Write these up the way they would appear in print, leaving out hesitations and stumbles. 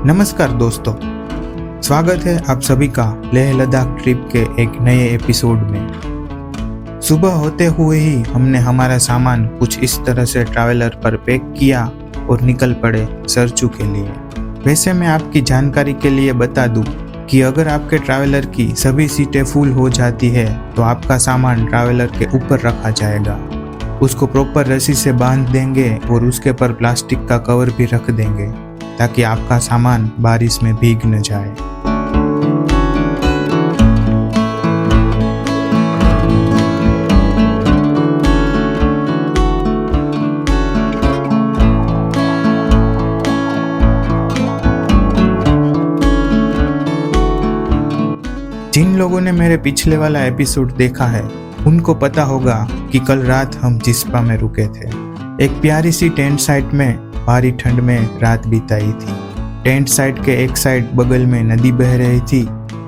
नमस्कार दोस्तों, स्वागत है आप सभी का लेह लद्दाख ट्रिप के एक नए एपिसोड में। सुबह होते हुए ही हमने हमारा सामान कुछ इस तरह से ट्रैवलर पर पैक किया और निकल पड़े सरचू के लिए। वैसे मैं आपकी जानकारी के लिए बता दूं कि अगर आपके ट्रैवलर की सभी सीटें फुल हो जाती है तो आपका सामान ट्रैवलर के ऊपर रखा जाएगा। उसको प्रॉपर रस्सी से बांध देंगे और उसके पर प्लास्टिक का कवर भी रख देंगे ताकि आपका सामान बारिश में भीग न जाए। जिन लोगों ने मेरे पिछले वाला एपिसोड देखा है उनको पता होगा कि कल रात हम जिस्पा में रुके थे। एक प्यारी सी टेंट साइट में भारी ठंड में रात बिताई थी। टेंट साइट के एक साइड बगल में नदी बह रही थी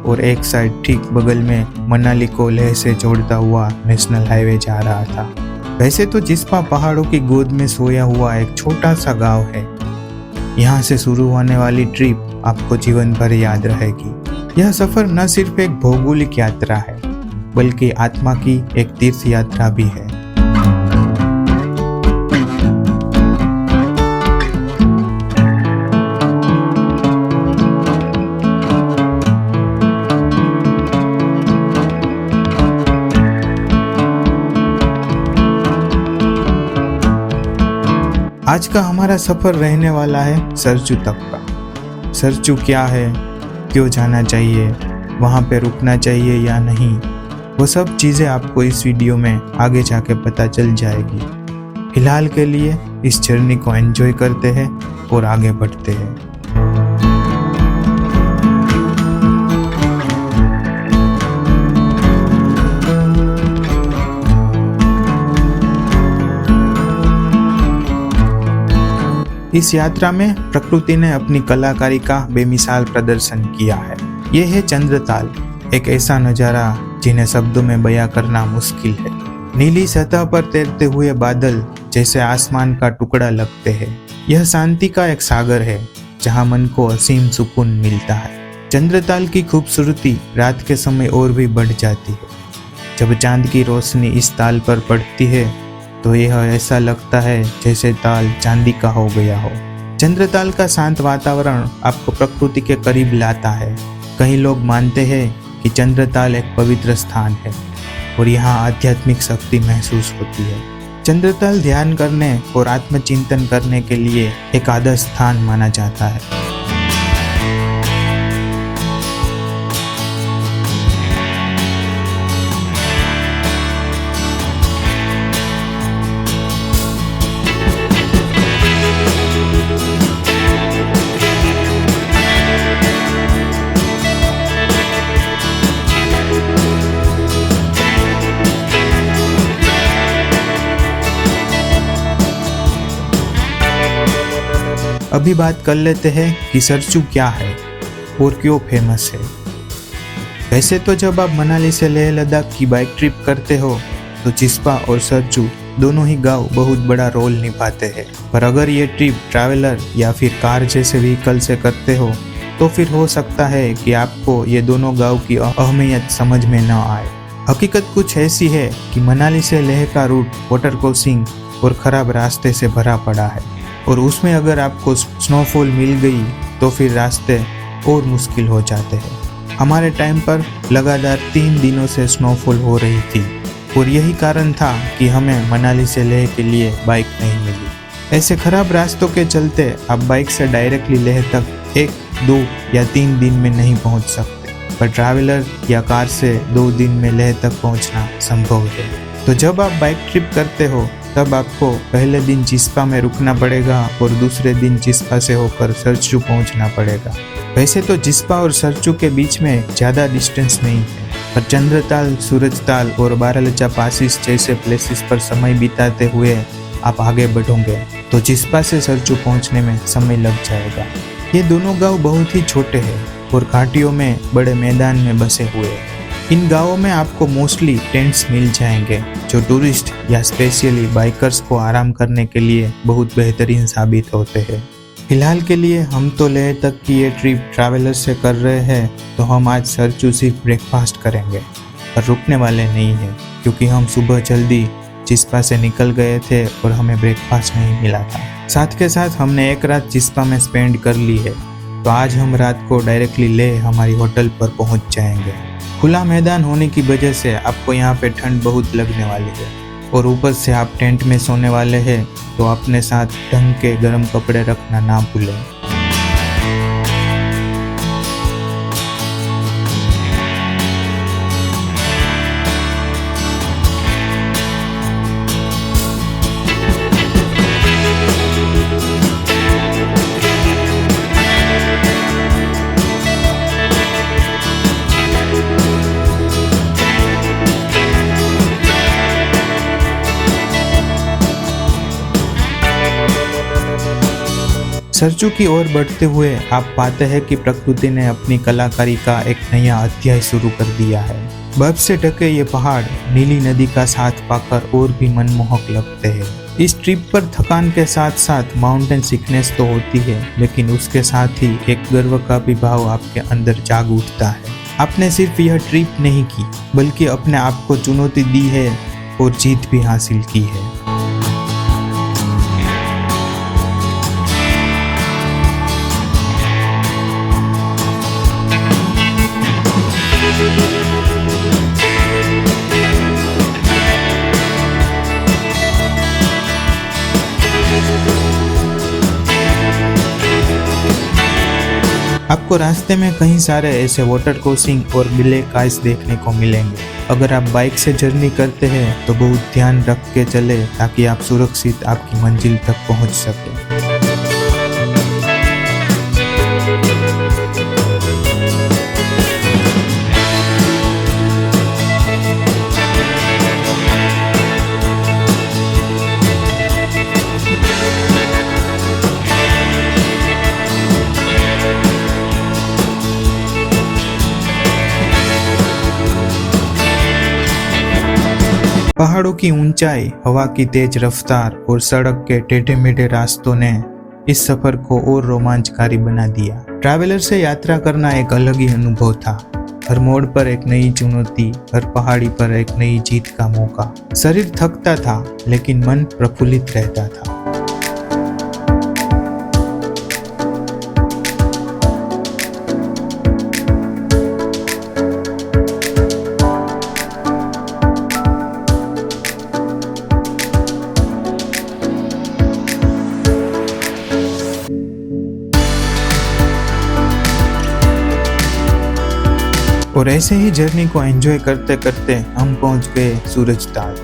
और एक साइड ठीक बगल में मनाली को लेह से जोड़ता हुआ नेशनल हाईवे जा रहा था। वैसे तो जिस्पा पहाड़ों की गोद में सोया हुआ एक छोटा सा गांव है। यहाँ से शुरू होने वाली ट्रिप आपको जीवन भर याद रहेगी। यह सफर न सिर्फ एक भौगोलिक यात्रा है बल्कि आत्मा की एक तीर्थ यात्रा भी है। आज का हमारा सफर रहने वाला है सरचू तक का। सरचू क्या है, क्यों जाना चाहिए, वहाँ पे रुकना चाहिए या नहीं, वो सब चीज़ें आपको इस वीडियो में आगे जाके पता चल जाएगी। फिलहाल के लिए इस जर्नी को एंजॉय करते हैं और आगे बढ़ते हैं। इस यात्रा में प्रकृति ने अपनी कलाकारी का बेमिसाल प्रदर्शन किया है। ये है चंद्रताल, एक ऐसा नज़ारा जिन्हें शब्दों में बयां करना मुश्किल है। नीली सतह पर तैरते हुए बादल जैसे आसमान का टुकड़ा लगते हैं। यह शांति का एक सागर है जहां मन को असीम सुकून मिलता है। चंद्रताल की खूबसूरती रात के समय और भी बढ़ जाती है। जब चांद की रोशनी इस ताल पर पड़ती है तो यह ऐसा लगता है जैसे ताल चांदी का हो गया हो। चंद्रताल का शांत वातावरण आपको प्रकृति के करीब लाता है। कई लोग मानते हैं कि चंद्रताल एक पवित्र स्थान है और यहाँ आध्यात्मिक शक्ति महसूस होती है। चंद्रताल ध्यान करने और आत्मचिंतन करने के लिए एक आदर्श स्थान माना जाता है। अभी बात कर लेते हैं कि सरचू क्या है और क्यों फेमस है। वैसे तो जब आप मनाली से लेह लद्दाख की बाइक ट्रिप करते हो तो जिस्पा और सरचू दोनों ही गांव बहुत बड़ा रोल निभाते हैं। पर अगर ये ट्रिप ट्रैवलर या फिर कार जैसे व्हीकल से करते हो तो फिर हो सकता है कि आपको ये दोनों गांव की अहमियत समझ में न आए। हकीकत कुछ ऐसी है कि मनाली से लेह का रूट वाटर क्रॉसिंग और खराब रास्ते से भरा पड़ा है और उसमें अगर आपको स्नोफॉल मिल गई तो फिर रास्ते और मुश्किल हो जाते हैं। हमारे टाइम पर लगातार 3 दिनों से स्नोफॉल हो रही थी और यही कारण था कि हमें मनाली से लेह के लिए बाइक नहीं मिली। ऐसे खराब रास्तों के चलते आप बाइक से डायरेक्टली लेह तक 1, 2 या 3 दिन में नहीं पहुंच सकते, पर ट्रैवलर या कार से 2 दिन में लेह तक पहुंचना संभव है। तो जब आप बाइक ट्रिप करते हो तब आपको पहले दिन जिस्पा में रुकना पड़ेगा और दूसरे दिन जिस्पा से होकर सरचू पहुंचना पड़ेगा। वैसे तो जिस्पा और सरचू के बीच में ज़्यादा डिस्टेंस नहीं है, पर चंद्रताल, सूरजताल और बारालाचा पासिस जैसे प्लेसेस पर समय बिताते हुए आप आगे बढ़ोगे तो जिस्पा से सरचू पहुंचने में समय लग जाएगा। ये दोनों गांव बहुत ही छोटे हैं और घाटियों में बड़े मैदान में बसे हुए हैं। इन गांवों में आपको मोस्टली टेंट्स मिल जाएंगे जो टूरिस्ट या स्पेशली बाइकर्स को आराम करने के लिए बहुत बेहतरीन साबित होते हैं। फिलहाल के लिए हम तो लेह तक की ये ट्रिप ट्रैवलर से कर रहे हैं, तो हम आज सरचू सिर्फ ब्रेकफास्ट करेंगे और रुकने वाले नहीं हैं, क्योंकि हम सुबह जल्दी चिस्पा से निकल गए थे और हमें ब्रेकफास्ट नहीं मिला था। साथ के साथ हमने एक रात चिस्पा में स्पेंड कर ली है, तो आज हम रात को डायरेक्टली लेह हमारी होटल पर पहुंच जाएंगे। खुला मैदान होने की वजह से आपको यहाँ पे ठंड बहुत लगने वाली है, और ऊपर से आप टेंट में सोने वाले हैं, तो अपने साथ ढंग के गर्म कपड़े रखना ना भूलें। सरचू की ओर बढ़ते हुए आप पाते हैं कि प्रकृति ने अपनी कलाकारी का एक नया अध्याय शुरू कर दिया है। बर्फ से ढके ये पहाड़ नीली नदी का साथ पाकर और भी मनमोहक लगते हैं। इस ट्रिप पर थकान के साथ साथ माउंटेन सिकनेस तो होती है, लेकिन उसके साथ ही एक गर्व का भी भाव आपके अंदर जाग उठता है। आपने सिर्फ यह ट्रिप नहीं की, बल्कि अपने आप को चुनौती दी है और जीत भी हासिल की है। आपको रास्ते में कई सारे ऐसे वाटर क्रॉसिंग और ब्लैक आइस देखने को मिलेंगे। अगर आप बाइक से जर्नी करते हैं तो बहुत ध्यान रख के चले, ताकि आप सुरक्षित आपकी मंजिल तक पहुंच सके। पहाड़ों की ऊंचाई, हवा की तेज रफ्तार और सड़क के टेढ़े मेढ़े रास्तों ने इस सफर को और रोमांचकारी बना दिया। ट्रैवलर से यात्रा करना एक अलग ही अनुभव था। हर मोड़ पर एक नई चुनौती, हर पहाड़ी पर एक नई जीत का मौका। शरीर थकता था, लेकिन मन प्रफुल्लित रहता था। और ऐसे ही जर्नी को एंजॉय करते करते हम पहुंच गए सूरजताल।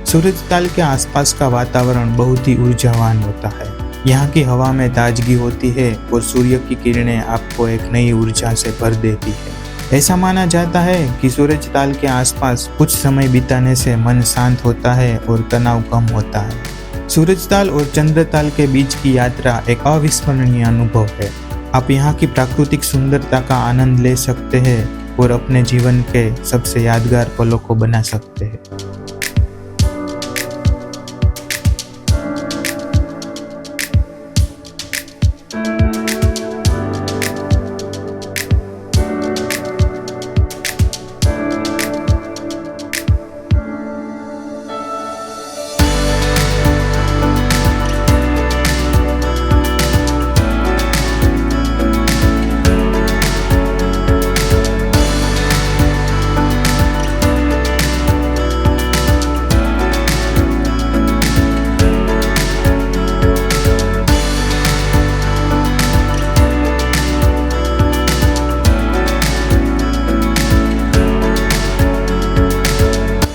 सूरजताल के आसपास का वातावरण बहुत ही ऊर्जावान होता है। यहाँ की हवा में ताजगी होती है और सूर्य की किरणें आपको एक नई ऊर्जा से भर देती है। ऐसा माना जाता है कि सूरजताल के आसपास कुछ समय बिताने से मन शांत होता है और तनाव कम होता है। सूरजताल और चंद्रताल के बीच की यात्रा एक अविस्मरणीय अनुभव है। आप यहाँ की प्राकृतिक सुंदरता का आनंद ले सकते हैं और अपने जीवन के सबसे यादगार पलों को बना सकते हैं।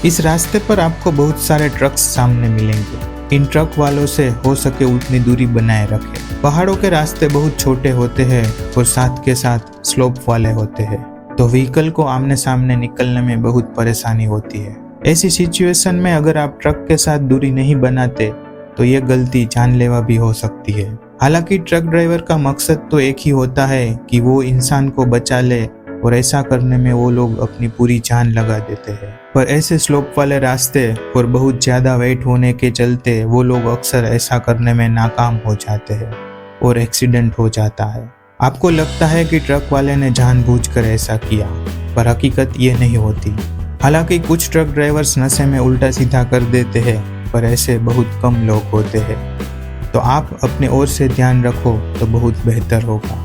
इस रास्ते पर आपको बहुत सारे ट्रक्स सामने मिलेंगे। इन ट्रक वालों से हो सके उतनी दूरी बनाए रखें। पहाड़ों के रास्ते बहुत छोटे होते हैं और साथ के साथ स्लोप वाले होते हैं, तो व्हीकल को आमने सामने निकलने में बहुत परेशानी होती है। ऐसी सिचुएशन में अगर आप ट्रक के साथ दूरी नहीं बनाते तो ये गलती जानलेवा भी हो सकती है। हालांकि ट्रक ड्राइवर का मकसद तो एक ही होता है कि वो इंसान को बचा ले, और ऐसा करने में वो लोग अपनी पूरी जान लगा देते हैं। पर ऐसे स्लोप वाले रास्ते और बहुत ज़्यादा वेट होने के चलते वो लोग अक्सर ऐसा करने में नाकाम हो जाते हैं। और एक्सीडेंट हो जाता है। आपको लगता है कि ट्रक वाले ने जानबूझकर ऐसा किया, पर हकीकत ये नहीं होती। हालांकि कुछ ट्रक ड्राइवर्स नशे में उल्टा सीधा कर देते हैं, पर ऐसे बहुत कम लोग होते हैं। तो आप अपने ओर से ध्यान रखो तो बहुत बेहतर होगा।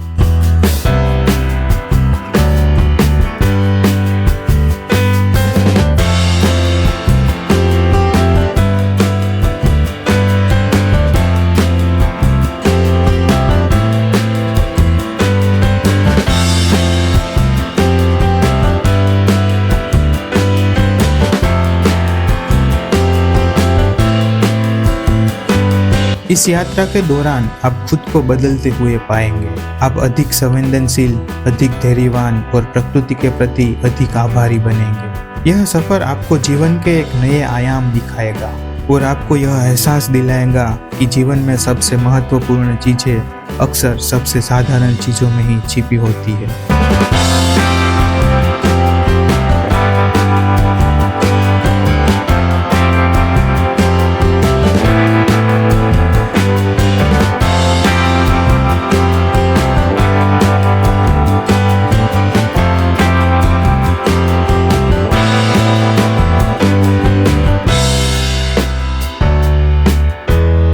इस यात्रा के दौरान आप खुद को बदलते हुए पाएंगे। आप अधिक संवेदनशील, अधिक धैर्यवान और प्रकृति के प्रति अधिक आभारी बनेंगे। यह सफर आपको जीवन के एक नए आयाम दिखाएगा और आपको यह एहसास दिलाएगा कि जीवन में सबसे महत्वपूर्ण चीजें अक्सर सबसे साधारण चीजों में ही छिपी होती है।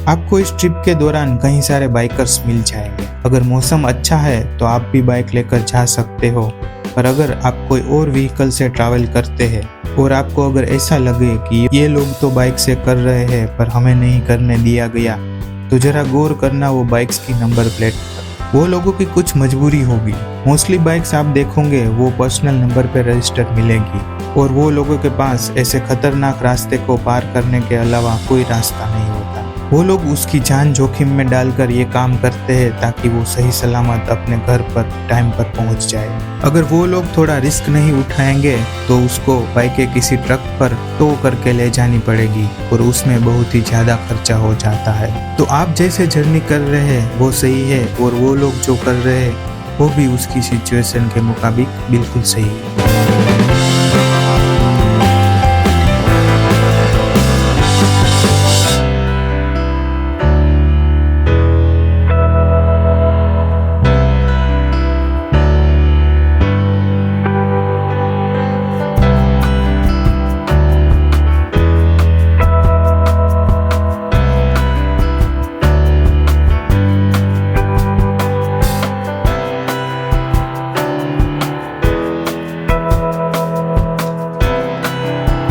आपको इस ट्रिप के दौरान कई सारे बाइकर्स मिल जाएंगे। अगर मौसम अच्छा है तो आप भी बाइक लेकर जा सकते हो, पर अगर आप कोई और व्हीकल से ट्रैवल करते हैं और आपको अगर ऐसा लगे कि ये लोग तो बाइक से कर रहे हैं पर हमें नहीं करने दिया गया, तो जरा गौर करना वो बाइक्स की नंबर प्लेट पर। वो लोगों की कुछ मजबूरी होगी। मोस्टली बाइक्स आप देखोगे वो पर्सनल नंबर पे रजिस्टर्ड मिलेगी और वो लोगों के पास ऐसे खतरनाक रास्ते को पार करने के अलावा कोई रास्ता नहीं होता। वो लोग उसकी जान जोखिम में डालकर ये काम करते हैं ताकि वो सही सलामत अपने घर पर टाइम पर पहुंच जाए। अगर वो लोग थोड़ा रिस्क नहीं उठाएंगे तो उसको बाइक के किसी ट्रक पर टो करके ले जानी पड़ेगी और उसमें बहुत ही ज्यादा खर्चा हो जाता है। तो आप जैसे जर्नी कर रहे हैं वो सही है और वो लोग जो कर रहे हैं वो भी उसकी सिचुएशन के मुताबिक बिल्कुल सही है।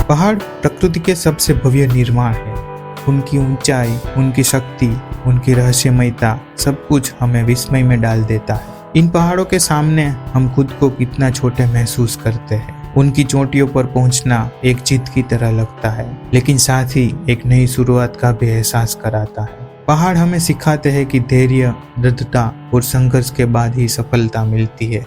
पहाड़ प्रकृति के सबसे भव्य निर्माण है। उनकी ऊंचाई, उनकी शक्ति, उनकी रहस्यमयता सब कुछ हमें विस्मय में डाल देता है। इन पहाड़ों के सामने हम खुद को कितना छोटे महसूस करते हैं। उनकी चोटियों पर पहुंचना एक जीत की तरह लगता है, लेकिन साथ ही एक नई शुरुआत का भी एहसास कराता है। पहाड़ हमें सिखाते हैं कि धैर्य, दृढ़ता और संघर्ष के बाद ही सफलता मिलती है।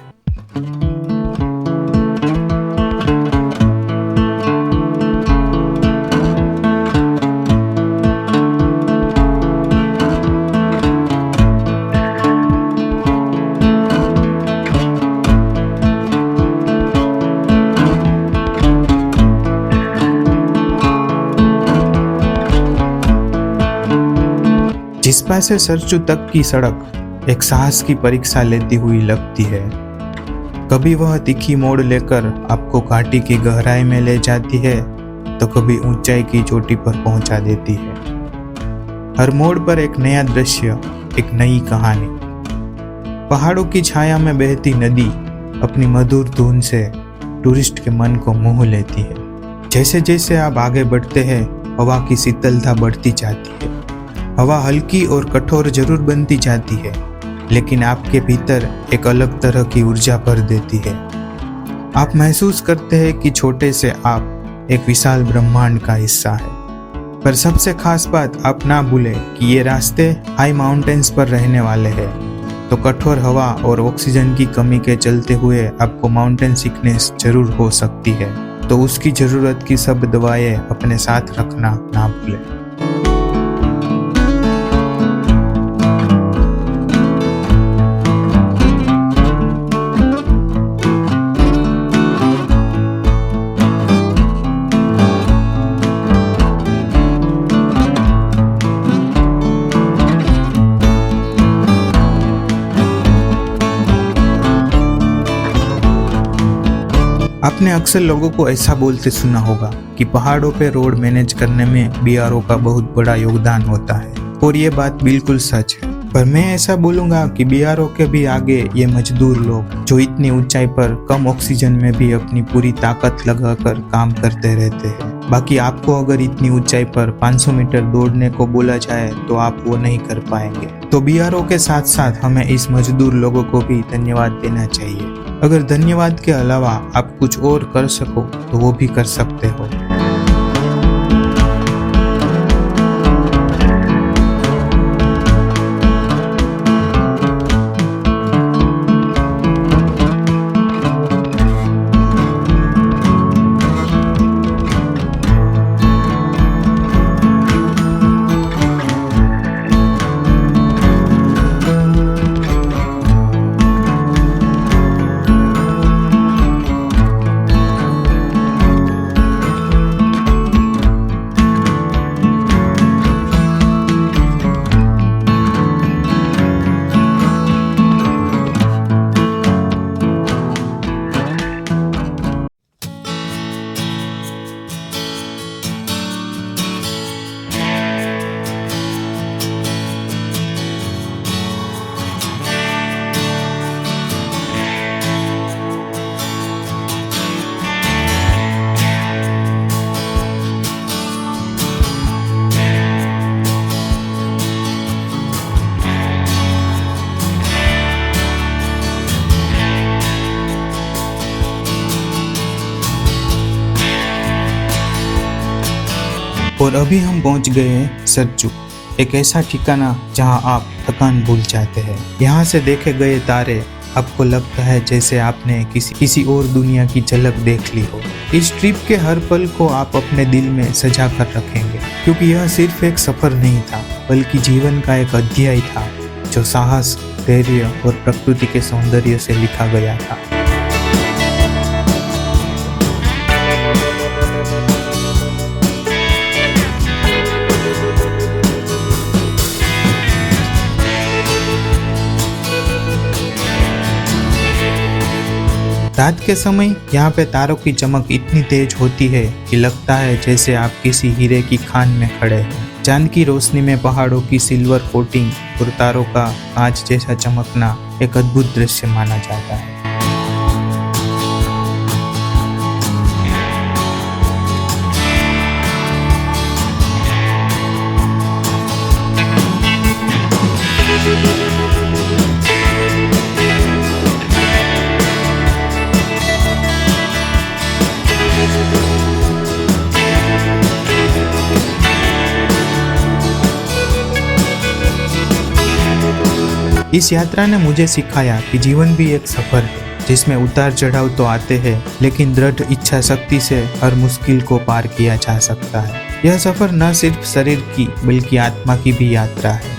जिस्पा से सरचू तक की सड़क एक साहस की परीक्षा लेती हुई लगती है। कभी वह तीखी मोड़ लेकर आपको घाटी की गहराई में ले जाती है, तो कभी ऊंचाई की चोटी पर पहुंचा देती है। हर मोड़ पर एक नया दृश्य, एक नई कहानी। पहाड़ों की छाया में बहती नदी अपनी मधुर धुन से टूरिस्ट के मन को मोह लेती है। जैसे जैसे आप आगे बढ़ते हैं, हवा की शीतलता बढ़ती जाती है। हवा हल्की और कठोर जरूर बनती जाती है, लेकिन आपके भीतर एक अलग तरह की ऊर्जा भर देती है। आप महसूस करते हैं कि छोटे से आप एक विशाल ब्रह्मांड का हिस्सा है। पर सबसे खास बात, आप ना भूलें कि ये रास्ते हाई माउंटेन्स पर रहने वाले हैं, तो कठोर हवा और ऑक्सीजन की कमी के चलते हुए आपको माउंटेन सिकनेस जरूर हो सकती है। तो उसकी जरूरत की सब दवाएं अपने साथ रखना ना भूलें। आपने अक्सर लोगों को ऐसा बोलते सुना होगा कि पहाड़ों पे रोड मैनेज करने में बीआरओ का बहुत बड़ा योगदान होता है, और ये बात बिल्कुल सच है। पर मैं ऐसा बोलूंगा कि बीआरओ के भी आगे ये मजदूर लोग जो इतनी ऊंचाई पर कम ऑक्सीजन में भी अपनी पूरी ताकत लगाकर काम करते रहते हैं। बाकी आपको अगर इतनी ऊंचाई पर 500 मीटर दौड़ने को बोला जाए तो आप वो नहीं कर पाएंगे। तो बीआरओ के साथ साथ हमें इस मजदूर लोगों को भी धन्यवाद देना चाहिए। अगर धन्यवाद के अलावा आप कुछ और कर सको तो वो भी कर सकते हो। और अभी हम पहुंच गए हैं सरचू, एक ऐसा ठिकाना जहां आप थकान भूल जाते हैं। यहाँ से देखे गए तारे आपको लगता है जैसे आपने किसी और दुनिया की झलक देख ली हो। इस ट्रिप के हर पल को आप अपने दिल में सजा कर रखेंगे, क्योंकि यह सिर्फ एक सफर नहीं था बल्कि जीवन का एक अध्याय था जो साहस, धैर्य और प्रकृति के सौंदर्य से लिखा गया था। रात के समय यहाँ पे तारों की चमक इतनी तेज होती है कि लगता है जैसे आप किसी हीरे की खान में खड़े हैं। चांद की रोशनी में पहाड़ों की सिल्वर कोटिंग और तारों का कांच जैसा चमकना एक अद्भुत दृश्य माना जाता है। इस यात्रा ने मुझे सिखाया कि जीवन भी एक सफर है जिसमें उतार चढ़ाव तो आते हैं, लेकिन दृढ़ इच्छा शक्ति से हर मुश्किल को पार किया जा सकता है। यह सफर न सिर्फ शरीर की बल्कि आत्मा की भी यात्रा है।